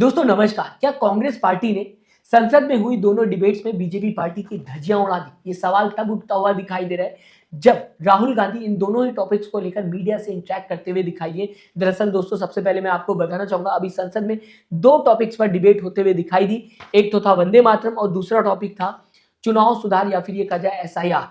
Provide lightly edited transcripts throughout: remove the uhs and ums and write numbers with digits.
दोस्तों नमस्कार। क्या कांग्रेस पार्टी ने संसद में हुई दोनों डिबेट्स में बीजेपी पार्टी की धज्जियां उड़ा दी? ये सवाल तब उठता हुआ दिखाई दे रहा है जब राहुल गांधी इन दोनों ही टॉपिक्स को लेकर मीडिया से इंटरेक्ट करते हुए दिखाई दिए। दरअसल दोस्तों सबसे पहले मैं आपको बताना चाहूंगा, अभी संसद में दो टॉपिक्स पर डिबेट होते हुए दिखाई दी। एक तो था वंदे मातरम और दूसरा टॉपिक था चुनाव सुधार या फिर ये कहा जाए SIR।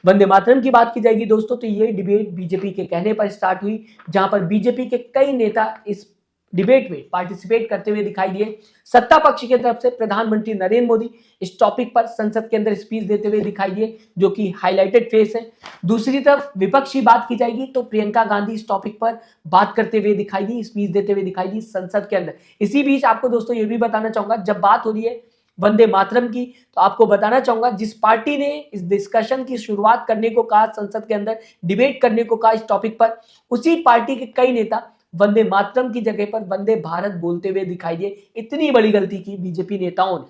वंदे मातरम की बात की जाएगी दोस्तों तो ये डिबेट बीजेपी के कहने पर स्टार्ट हुई, जहां पर बीजेपी के कई नेता इस डिबेट में पार्टिसिपेट करते हुए दिखाई दिए। सत्ता पक्ष की तरफ से प्रधानमंत्री नरेंद्र मोदी इस टॉपिक पर संसद के अंदर स्पीच देते हुए दिखाई दिए, जो कि हाईलाइटेड फेस है। दूसरी तरफ विपक्ष की बात की जाएगी तो प्रियंका गांधी इस टॉपिक पर बात करते हुए दिखाई दी, स्पीच देते हुए दिखाई दी संसद के अंदर। इसी बीच आपको दोस्तों ये भी बताना चाहूंगा, जब बात हो रही है वंदे मातरम की तो आपको बताना चाहूंगा, जिस पार्टी ने इस डिस्कशन की शुरुआत करने को कहा, संसद के अंदर डिबेट करने को कहा इस टॉपिक पर, उसी पार्टी के कई नेता वंदे मातरम की जगह पर वंदे भारत बोलते हुए दिखाई दिए। इतनी बड़ी गलती की बीजेपी नेताओं ने।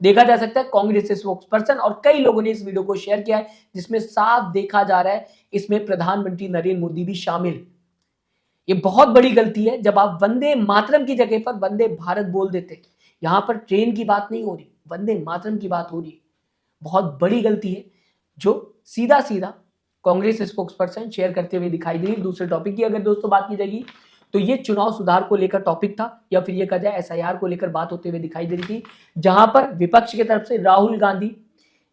देखा जा सकता है कांग्रेस के स्पोक्सपर्सन और कई लोगों ने इस वीडियो को शेयर किया है, जिसमें साफ देखा जा रहा है इसमें प्रधानमंत्री नरेंद्र मोदी भी शामिल। ये बहुत बड़ी गलती है जब आप वंदे मातरम की जगह पर वंदे भारत बोल देते। यहां पर ट्रेन की बात नहीं हो रही, वंदे मातरम की बात हो रही है। बहुत बड़ी गलती है जो सीधा सीधा कांग्रेस स्पोक्सपर्सन शेयर करते हुए दिखाई दी। दूसरे टॉपिक की अगर दोस्तों बात की जाएगी तो ये चुनाव सुधार को लेकर टॉपिक था, या फिर ये कहा जाए SIR को लेकर बात होते हुए दिखाई दे रही थी, जहां पर विपक्ष की तरफ से राहुल गांधी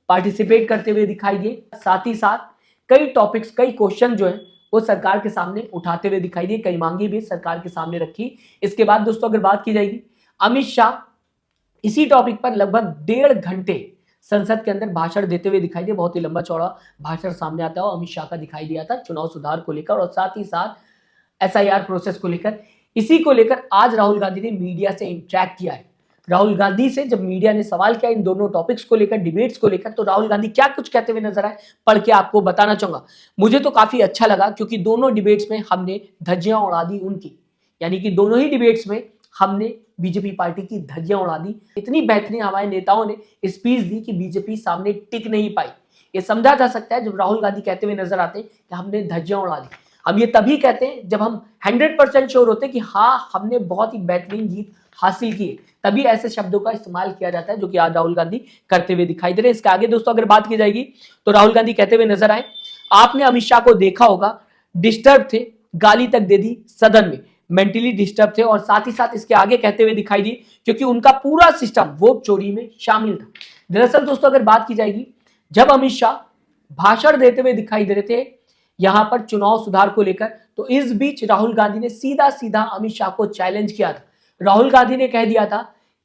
पार्टिसिपेट करते हुए दिखाई दिए। साथ ही साथ कई टॉपिक्स, कई क्वेश्चन जो है वो सरकार के सामने उठाते हुए दिखाई दिए, कई मांगी भी सरकार के सामने रखी। इसके बाद दोस्तों अगर बात की जाएगी, अमित शाह इसी टॉपिक पर लगभग 1.5 घंटे संसद के अंदर भाषण देते हुए दिखाई दिए। बहुत ही लंबा चौड़ा भाषण सामने आता है अमित शाह का दिखाई दिया था चुनाव सुधार को लेकर और साथ ही साथ SIR प्रोसेस को लेकर। इसी को लेकर आज राहुल गांधी ने मीडिया से इंटरेक्ट किया है। राहुल गांधी से जब मीडिया ने सवाल किया इन दोनों टॉपिक्स को लेकर, डिबेट्स को लेकर, तो राहुल गांधी क्या कुछ कहते हुए नजर आए, पढ़ के आपको बताना चाहूंगा। मुझे तो काफी अच्छा लगा क्योंकि दोनों डिबेट्स में हमने धज्जियां उड़ा दी उनकी, यानी कि दोनों ही डिबेट्स में हमने बीजेपी पार्टी की धज्जियां उड़ा दी। इतनी बेहतरीन हमारे नेताओं ने स्पीच दी कि बीजेपी सामने टिक नहीं पाई। ये समझा जा सकता है जब राहुल गांधी कहते हुए नजर आते हैं कि हमने धज्जियां उड़ा दी। हम ये तभी कहते हैं जब हम 100% श्योर होते हैं कि हाँ हमने बहुत ही बेहतरीन जीत हासिल की है, तभी ऐसे शब्दों का इस्तेमाल किया जाता है, जो कि आज राहुल गांधी करते हुए दिखाई दे रहे हैं। इसके आगे दोस्तों अगर बात की जाएगी तो राहुल गांधी कहते हुए नजर आए, आपने अमित शाह को देखा होगा, डिस्टर्ब थे, गाली तक दे दी सदन में, मेंटली डिस्टर्ब थे। और साथ ही साथ इसके आगे कहते हुए दिखाई दी क्योंकि उनका पूरा सिस्टम वोट चोरी में शामिल था। दरअसल दोस्तों अगर बात की जाएगी, जब अमित शाह भाषण देते हुए दिखाई दे रहे थे यहां पर चुनाव सुधार को लेकर, तो इस बीच राहुल गांधी ने सीधा सीधा अमित शाह को चैलेंज किया था। राहुल गांधी ने कह दिया था,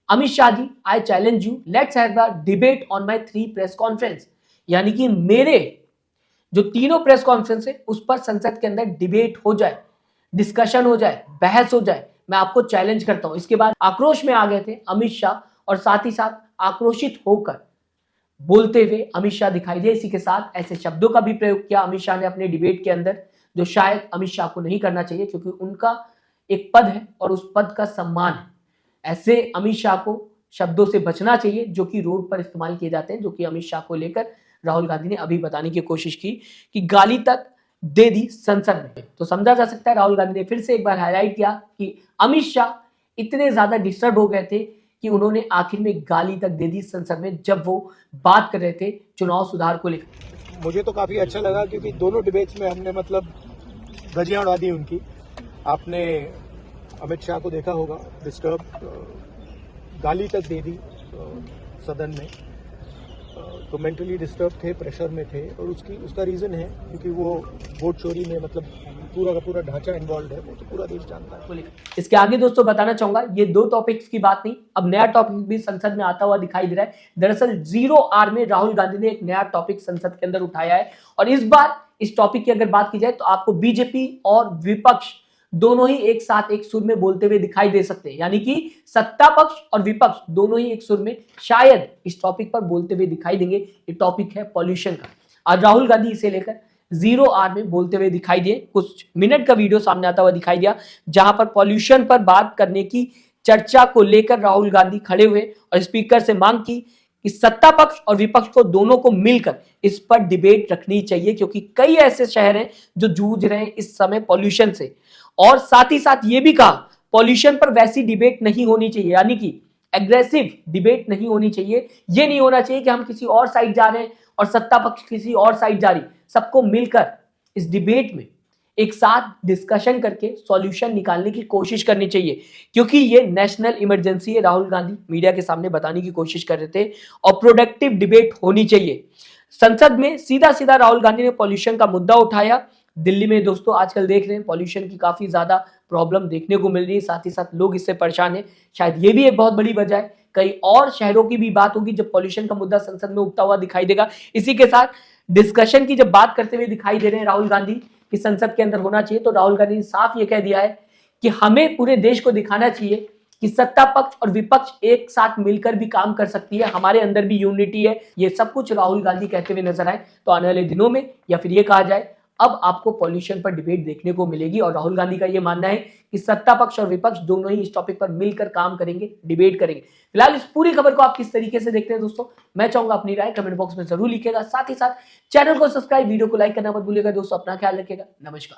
Amit Shah ji I challenge you, let's have the debate on my 3 press conference, यानी कि मेरे जो तीनों प्रेस कॉन्फ्रेंस है उस पर संसद के अंदर डिबेट हो जाए, डिस्कशन हो जाए, बहस हो जाए, मैं आपको चैलेंज करता हूं। इसके बाद आक्रोश में आ गए थे अमित शाह और साथ ही साथ आक्रोशित होकर बोलते हुए अमित शाह दिखाई दिए। इसी के साथ ऐसे शब्दों का भी प्रयोग किया अमित शाह ने अपने डिबेट के अंदर, जो शायद अमित शाह को नहीं करना चाहिए क्योंकि उनका एक पद है और उस पद का सम्मान है। ऐसे अमित शाह को शब्दों से बचना चाहिए जो कि रोड पर इस्तेमाल किए जाते हैं, जो कि अमित शाह को लेकर राहुल गांधी ने अभी बताने की कोशिश की कि गाली तक दे दी संसद में। तो समझा जा सकता है राहुल गांधी ने फिर से एक बार हाईलाइट किया कि अमित शाह इतने ज्यादा डिस्टर्ब हो गए थे कि उन्होंने आखिर में गाली तक दे दी संसद में, जब वो बात कर रहे थे चुनाव सुधार को लेकर। मुझे तो काफी अच्छा लगा क्योंकि दोनों डिबेट्स में हमने मतलब धज्जियां उड़ा दी उनकी। आपने अमित शाह को देखा होगा, डिस्टर्ब, गाली तक दे दी सदन में, तो मेंटली डिस्टर्ब थे, प्रेशर में थे और उसका रीजन है क्योंकि वो वोट चोरी में मतलब पूरा का पूरा ढांचा इन्वॉल्व है, वो तो पूरा देश जानता है। इसके आगे दोस्तों बताना चाहूंगा, ये दो टॉपिक्स की बात नहीं, अब नया टॉपिक भी संसद में आता हुआ दिखाई दे रहा है। दरअसल 0R में राहुल गांधी ने एक नया टॉपिक संसद के अंदर उठाया है और इस बार इस टॉपिक की अगर बात की जाए तो आपको बीजेपी और विपक्ष दोनों ही एक साथ एक सुर में बोलते हुए दिखाई दे सकते हैं, यानी कि सत्ता पक्ष और विपक्ष दोनों ही एक सुर में शायद इस टॉपिक पर बोलते हुए दिखाई देंगे। ये टॉपिक है पॉल्यूशन का। आज राहुल गांधी इसे लेकर 0R में बोलते हुए दिखाई दिए। कुछ मिनट का वीडियो सामने आता हुआ दिखाई दिया जहां पर पॉल्यूशन पर बात करने की चर्चा को लेकर राहुल गांधी खड़े हुए और स्पीकर से मांग की कि सत्ता पक्ष और विपक्ष को दोनों को मिलकर इस पर डिबेट रखनी चाहिए, क्योंकि कई ऐसे शहर हैं जो जूझ रहे हैं इस समय पॉल्यूशन से। और साथ ही साथ ये भी कहा पॉल्यूशन पर वैसी डिबेट नहीं होनी चाहिए, यानी कि एग्रेसिव डिबेट नहीं होनी चाहिए। ये नहीं होना चाहिए कि हम किसी और साइड जा रहे हैं और सत्ता पक्ष किसी और साइड जा रही। सबको मिलकर इस डिबेट में एक साथ डिस्कशन करके सॉल्यूशन निकालने की कोशिश करनी चाहिए, क्योंकि ये नेशनल इमरजेंसी है। राहुल गांधी मीडिया के सामने बताने की कोशिश कर रहे थे और प्रोडक्टिव डिबेट होनी चाहिए। संसद में सीधा सीधा राहुल गांधी ने पॉल्यूशन का मुद्दा उठाया। दिल्ली में दोस्तों आजकल देख रहे हैं पॉल्यूशन की काफी ज्यादा प्रॉब्लम देखने को मिल रही है, साथ ही साथ लोग इससे परेशान हैं। शायद ये भी एक बहुत बड़ी वजह है। कई और शहरों की भी बात होगी जब पॉल्यूशन का मुद्दा संसद में उठता हुआ दिखाई देगा। इसी के साथ डिस्कशन की जब बात करते हुए दिखाई दे रहे हैं राहुल गांधी कि संसद के अंदर होना चाहिए, तो राहुल गांधी ने साफ ये कह दिया है कि हमें पूरे देश को दिखाना चाहिए कि सत्ता पक्ष और विपक्ष एक साथ मिलकर भी काम कर सकती है, हमारे अंदर भी यूनिटी है। ये सब कुछ राहुल गांधी कहते हुए नजर आए। तो आने वाले दिनों में या फिर ये कहा जाए अब आपको पॉल्यूशन पर डिबेट देखने को मिलेगी और राहुल गांधी का ये मानना है कि सत्ता पक्ष और विपक्ष दोनों ही इस टॉपिक पर मिलकर काम करेंगे, डिबेट करेंगे। फिलहाल इस पूरी खबर को आप किस तरीके से देखते हैं दोस्तों, मैं चाहूंगा अपनी राय कमेंट बॉक्स में जरूर लिखिएगा। साथ ही साथ चैनल को सब्सक्राइब, वीडियो को लाइक करना मत भूलिएगा दोस्तों। अपना ख्याल रखिएगा। नमस्कार।